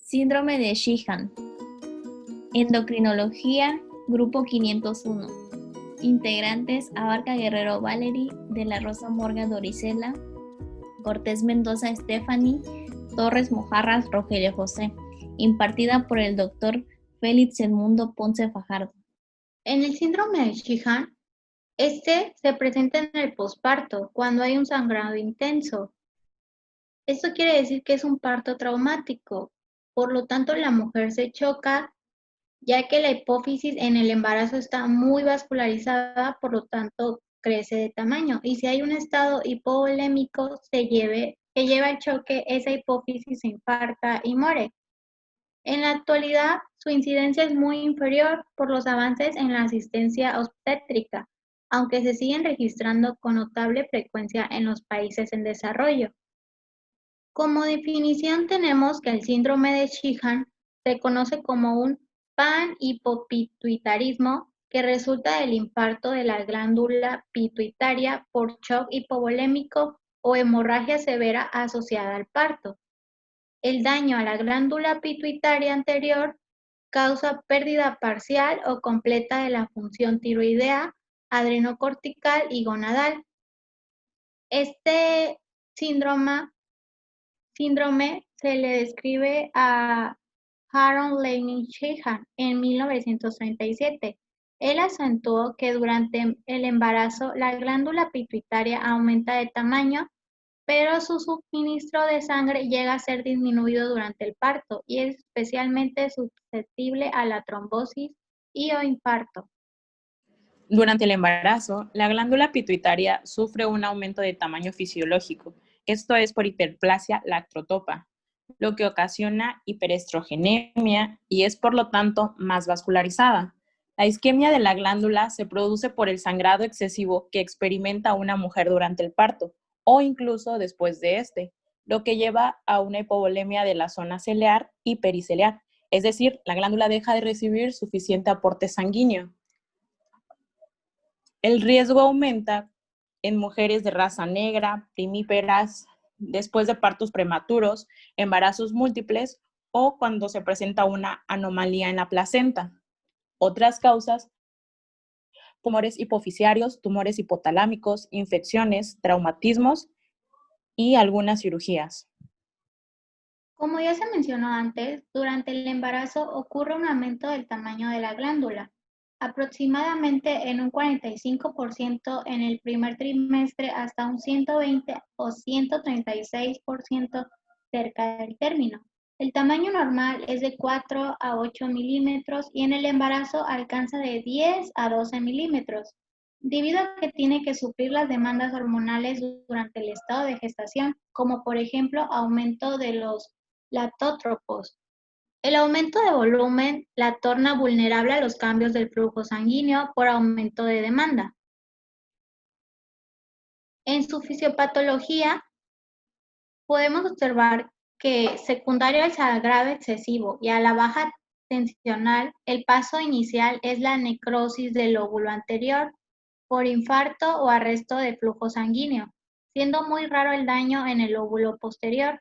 Síndrome de Sheehan. Endocrinología, Grupo 501. Integrantes: Abarca Guerrero Valery, De la Rosa Morga Dorisela, Cortés Mendoza Stephanie, Torres Mojarras Rogelio José. Impartida por el Dr. Félix Edmundo Ponce Fajardo. En el síndrome de Sheehan, se presenta en el posparto, cuando hay un sangrado intenso. Esto quiere decir que es un parto traumático, por lo tanto la mujer se choca, ya que la hipófisis en el embarazo está muy vascularizada, por lo tanto crece de tamaño. Y si hay un estado hipovolémico que lleva al choque, esa hipófisis se infarta y muere. En la actualidad, su incidencia es muy inferior por los avances en la asistencia obstétrica, aunque se siguen registrando con notable frecuencia en los países en desarrollo. Como definición tenemos que el síndrome de Sheehan se conoce como un panhipopituitarismo que resulta del infarto de la glándula pituitaria por shock hipovolémico o hemorragia severa asociada al parto. El daño a la glándula pituitaria anterior causa pérdida parcial o completa de la función tiroidea, adrenocortical y gonadal. Este síndrome se le describe a Aaron Laney Sheehan en 1937. Él acentuó que durante el embarazo la glándula pituitaria aumenta de tamaño, pero su suministro de sangre llega a ser disminuido durante el parto y es especialmente susceptible a la trombosis y o infarto. Durante el embarazo, la glándula pituitaria sufre un aumento de tamaño fisiológico, esto es por hiperplasia lactotopa, lo que ocasiona hiperestrogenemia y es por lo tanto más vascularizada. La isquemia de la glándula se produce por el sangrado excesivo que experimenta una mujer durante el parto o incluso después de este, lo que lleva a una hipovolemia de la zona ciliar y periciliar, es decir, la glándula deja de recibir suficiente aporte sanguíneo. El riesgo aumenta en mujeres de raza negra, primíparas, después de partos prematuros, embarazos múltiples o cuando se presenta una anomalía en la placenta. Otras causas: tumores hipofisiarios, tumores hipotalámicos, infecciones, traumatismos y algunas cirugías. Como ya se mencionó antes, durante el embarazo ocurre un aumento del tamaño de la glándula, aproximadamente en un 45% en el primer trimestre hasta un 120 o 136% cerca del término. El tamaño normal es de 4 a 8 milímetros y en el embarazo alcanza de 10 a 12 milímetros, debido a que tiene que suplir las demandas hormonales durante el estado de gestación, como por ejemplo aumento de los lactótropos. El aumento de volumen la torna vulnerable a los cambios del flujo sanguíneo por aumento de demanda. En su fisiopatología, podemos observar que, secundario al sangrado excesivo y a la baja tensional, el paso inicial es la necrosis del lóbulo anterior por infarto o arresto de flujo sanguíneo, siendo muy raro el daño en el lóbulo posterior.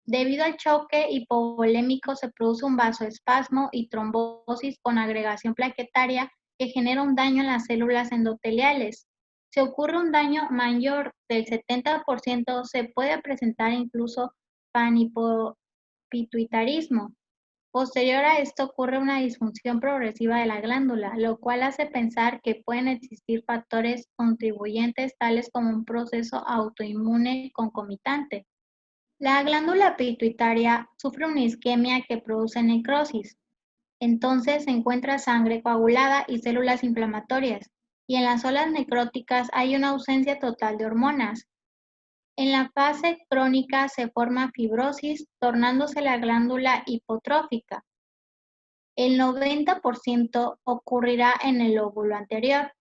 Debido al choque hipovolémico se produce un vasoespasmo y trombosis con agregación plaquetaria que genera un daño en las células endoteliales. Si ocurre un daño mayor del 70%, se puede presentar incluso panhipopituitarismo. Posterior a esto ocurre una disfunción progresiva de la glándula, lo cual hace pensar que pueden existir factores contribuyentes tales como un proceso autoinmune concomitante. La glándula pituitaria sufre una isquemia que produce necrosis. Entonces se encuentra sangre coagulada y células inflamatorias, y en las zonas necróticas hay una ausencia total de hormonas. En la fase crónica se forma fibrosis, tornándose la glándula hipotrófica. El 90% ocurrirá en el lóbulo anterior.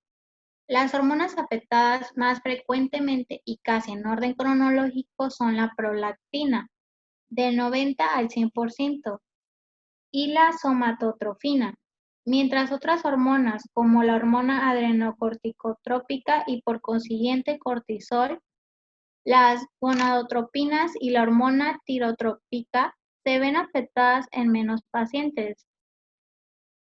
Las hormonas afectadas más frecuentemente y casi en orden cronológico son la prolactina, del 90 al 100%, y la somatotrofina, mientras otras hormonas como la hormona adrenocorticotrópica y por consiguiente cortisol, las gonadotropinas y la hormona tirotrópica se ven afectadas en menos pacientes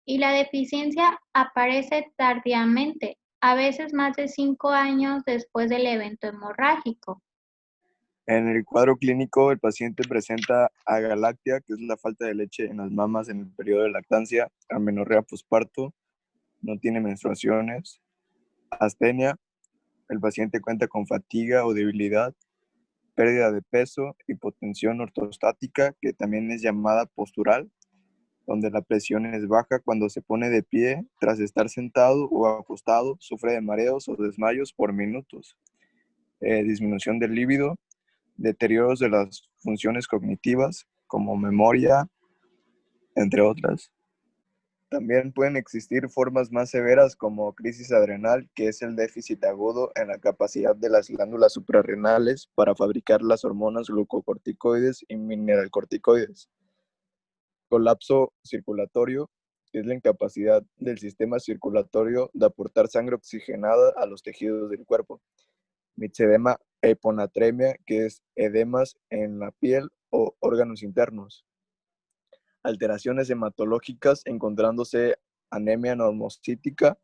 y la deficiencia aparece tardíamente, a veces más de 5 años después del evento hemorrágico. En el cuadro clínico, el paciente presenta agalactia, que es la falta de leche en las mamas en el periodo de lactancia, amenorrea posparto, no tiene menstruaciones, astenia, el paciente cuenta con fatiga o debilidad, pérdida de peso, hipotensión ortostática, que también es llamada postural, donde la presión es baja cuando se pone de pie tras estar sentado o acostado, sufre de mareos o desmayos por minutos, disminución del líbido, deterioros de las funciones cognitivas como memoria, entre otras. También pueden existir formas más severas como crisis adrenal, que es el déficit agudo en la capacidad de las glándulas suprarrenales para fabricar las hormonas glucocorticoides y mineralcorticoides. Colapso circulatorio, que es la incapacidad del sistema circulatorio de aportar sangre oxigenada a los tejidos del cuerpo. Mixedema e hiponatremia, que es edemas en la piel o órganos internos. Alteraciones hematológicas, encontrándose anemia normocítica,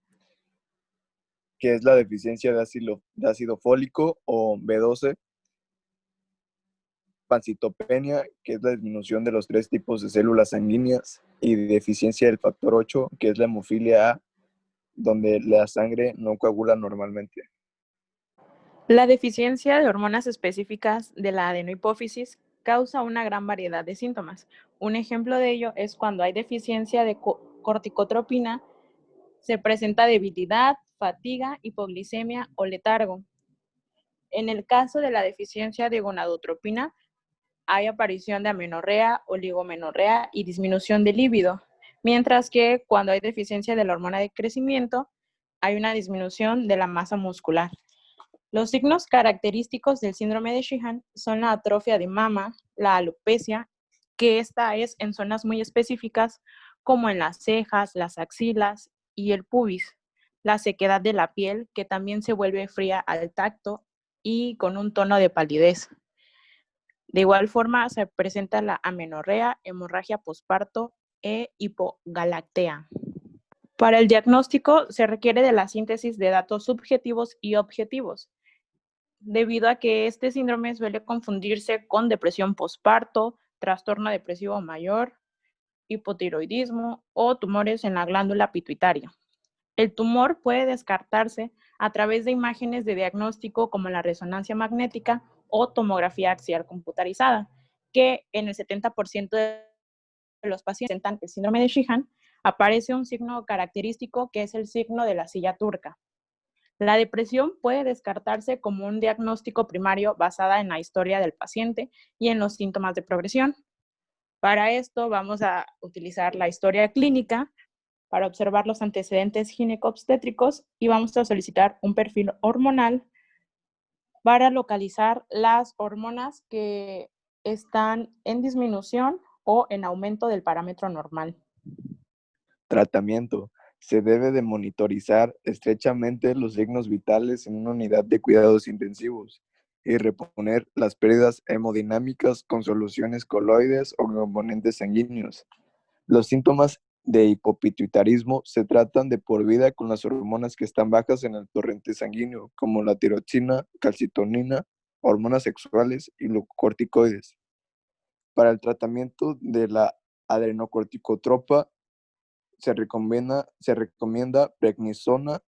que es la deficiencia de ácido fólico o B12, pancitopenia, que es la disminución de los 3 tipos de células sanguíneas, y deficiencia del factor 8, que es la hemofilia A, donde la sangre no coagula normalmente. La deficiencia de hormonas específicas de la adenohipófisis causa una gran variedad de síntomas. Un ejemplo de ello es cuando hay deficiencia de corticotropina, se presenta debilidad, fatiga, hipoglicemia o letargo. En el caso de la deficiencia de gonadotropina, hay aparición de amenorrea, oligomenorrea y disminución de líbido, mientras que cuando hay deficiencia de la hormona de crecimiento, hay una disminución de la masa muscular. Los signos característicos del síndrome de Sheehan son la atrofia de mama, la alopecia, que esta es en zonas muy específicas como en las cejas, las axilas y el pubis, la sequedad de la piel, que también se vuelve fría al tacto y con un tono de palidez. De igual forma se presenta la amenorrea, hemorragia posparto e hipogalactea. Para el diagnóstico se requiere de la síntesis de datos subjetivos y objetivos, debido a que este síndrome suele confundirse con depresión posparto, trastorno depresivo mayor, hipotiroidismo o tumores en la glándula pituitaria. El tumor puede descartarse a través de imágenes de diagnóstico como la resonancia magnética o tomografía axial computarizada, que en el 70% de los pacientes que presentan el síndrome de Sheehan aparece un signo característico que es el signo de la silla turca. La depresión puede descartarse como un diagnóstico primario basada en la historia del paciente y en los síntomas de progresión. Para esto vamos a utilizar la historia clínica para observar los antecedentes ginecobstétricos y vamos a solicitar un perfil hormonal para localizar las hormonas que están en disminución o en aumento del parámetro normal. Tratamiento. Se debe de monitorizar estrechamente los signos vitales en una unidad de cuidados intensivos y reponer las pérdidas hemodinámicas con soluciones coloides o componentes sanguíneos. Los síntomas de hipopituitarismo se tratan de por vida con las hormonas que están bajas en el torrente sanguíneo, como la tiroxina, calcitonina, hormonas sexuales y glucocorticoides. Para el tratamiento de la adrenocorticotropa se recomienda prednisona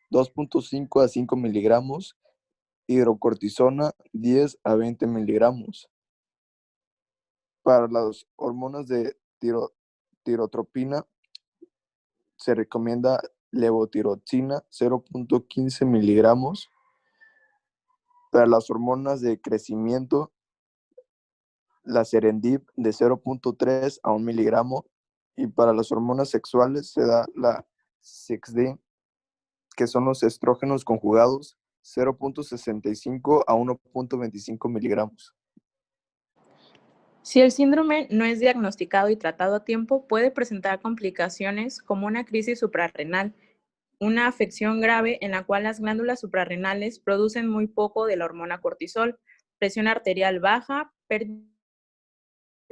2.5 a 5 miligramos, hidrocortisona 10 a 20 miligramos. Para las hormonas de tirotropina se recomienda levotiroxina 0.15 miligramos. Para las hormonas de crecimiento, la Serendip de 0.3 a 1 miligramo. Y para las hormonas sexuales se da la Sexd, que son los estrógenos conjugados, 0.65 a 1.25 miligramos. Si el síndrome no es diagnosticado y tratado a tiempo, puede presentar complicaciones como una crisis suprarrenal, una afección grave en la cual las glándulas suprarrenales producen muy poco de la hormona cortisol, presión arterial baja, pérdida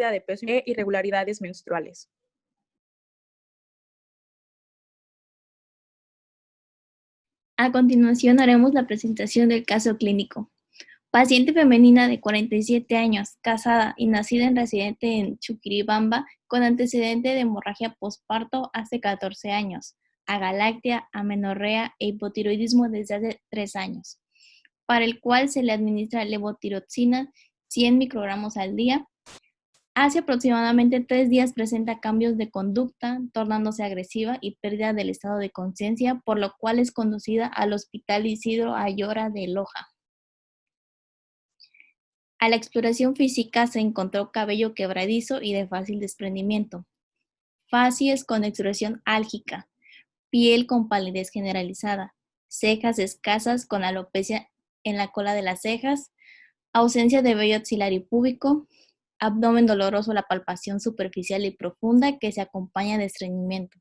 de peso e irregularidades menstruales. A continuación haremos la presentación del caso clínico. Paciente femenina de 47 años, casada y nacida en residente en Chuquiribamba, con antecedente de hemorragia posparto hace 14 años, agalactia, amenorrea e hipotiroidismo desde hace 3 años, para el cual se le administra levotiroxina 100 microgramos al día. Hace aproximadamente 3 días presenta cambios de conducta, tornándose agresiva y pérdida del estado de conciencia, por lo cual es conducida al Hospital Isidro Ayora de Loja. A la exploración física se encontró cabello quebradizo y de fácil desprendimiento, facies con expresión álgica, piel con palidez generalizada, cejas escasas con alopecia en la cola de las cejas, ausencia de vello axilar y púbico, abdomen doloroso, la palpación superficial y profunda que se acompaña de estreñimiento.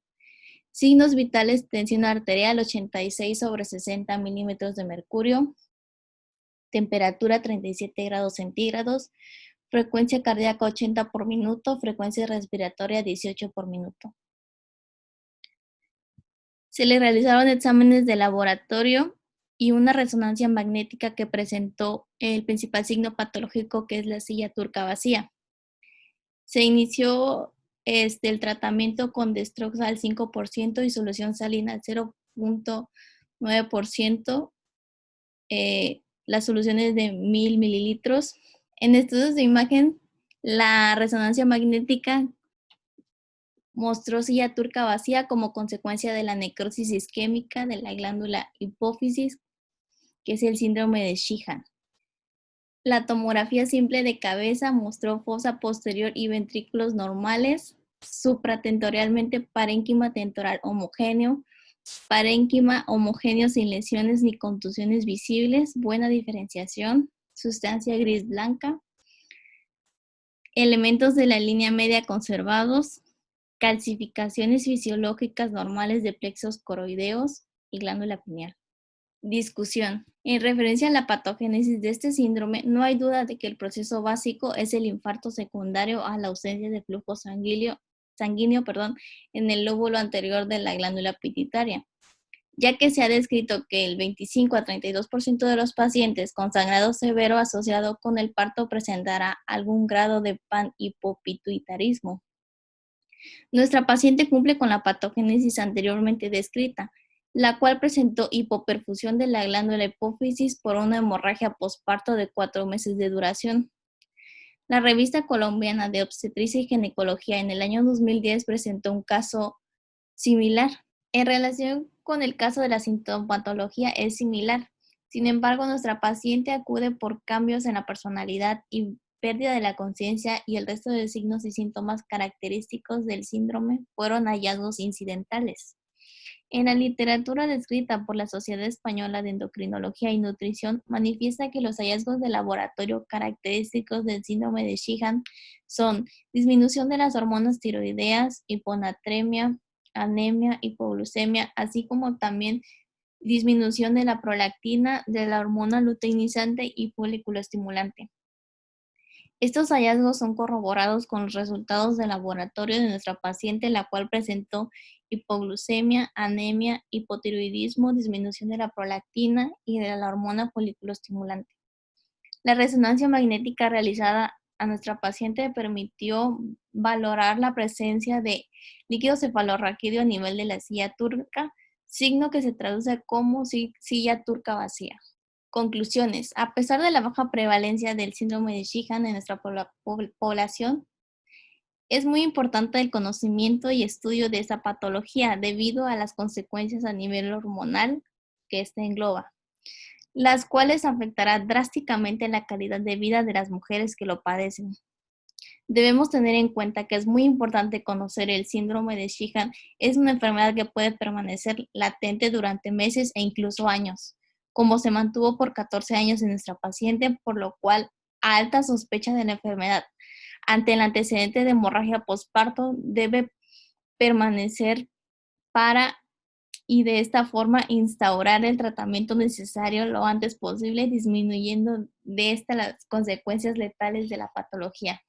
Signos vitales: tensión arterial 86/60 milímetros de mercurio, temperatura 37 grados centígrados, frecuencia cardíaca 80 por minuto, frecuencia respiratoria 18 por minuto. Se le realizaron exámenes de laboratorio y una resonancia magnética que presentó el principal signo patológico, que es la silla turca vacía. Se inició el tratamiento con Destroxal 5% y solución salina al 0.9%. Las soluciones de 1000 mililitros. En estudios de imagen, la resonancia magnética mostró silla turca vacía como consecuencia de la necrosis isquémica de la glándula hipófisis, que es el síndrome de Sheehan. La tomografía simple de cabeza mostró fosa posterior y ventrículos normales, supratentorialmente parénquima tentoral homogéneo, parénquima homogéneo sin lesiones ni contusiones visibles, buena diferenciación, sustancia gris blanca, elementos de la línea media conservados, calcificaciones fisiológicas normales de plexos coroideos y glándula pineal. Discusión. En referencia a la patogénesis de este síndrome, no hay duda de que el proceso básico es el infarto secundario a la ausencia de flujo sanguíneo en el lóbulo anterior de la glándula pituitaria, ya que se ha descrito que el 25 a 32% de los pacientes con sangrado severo asociado con el parto presentará algún grado de panhipopituitarismo. Nuestra paciente cumple con la patogénesis anteriormente descrita, la cual presentó hipoperfusión de la glándula hipófisis por una hemorragia posparto de 4 meses de duración. La Revista Colombiana de Obstetricia y Ginecología en el año 2010 presentó un caso similar. En relación con el caso de la sintomatología es similar. Sin embargo, nuestra paciente acude por cambios en la personalidad y pérdida de la conciencia, y el resto de signos y síntomas característicos del síndrome fueron hallazgos incidentales. En la literatura descrita por la Sociedad Española de Endocrinología y Nutrición, manifiesta que los hallazgos de laboratorio característicos del síndrome de Sheehan son disminución de las hormonas tiroideas, hiponatremia, anemia, hipoglucemia, así como también disminución de la prolactina, de la hormona luteinizante y folículo estimulante. Estos hallazgos son corroborados con los resultados de laboratorio de nuestra paciente, la cual presentó hipoglucemia, anemia, hipotiroidismo, disminución de la prolactina y de la hormona folículo estimulante. La resonancia magnética realizada a nuestra paciente permitió valorar la presencia de líquido cefalorraquídeo a nivel de la silla turca, signo que se traduce como silla turca vacía. Conclusiones. A pesar de la baja prevalencia del síndrome de Sheehan en nuestra población, es muy importante el conocimiento y estudio de esta patología debido a las consecuencias a nivel hormonal que ésta engloba, las cuales afectarán drásticamente la calidad de vida de las mujeres que lo padecen. Debemos tener en cuenta que es muy importante conocer el síndrome de Sheehan. Es una enfermedad que puede permanecer latente durante meses e incluso años, como se mantuvo por 14 años en nuestra paciente, por lo cual a alta sospecha de la enfermedad ante el antecedente de hemorragia posparto debe permanecer y de esta forma instaurar el tratamiento necesario lo antes posible, disminuyendo de esta las consecuencias letales de la patología.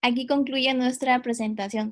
Aquí concluye nuestra presentación.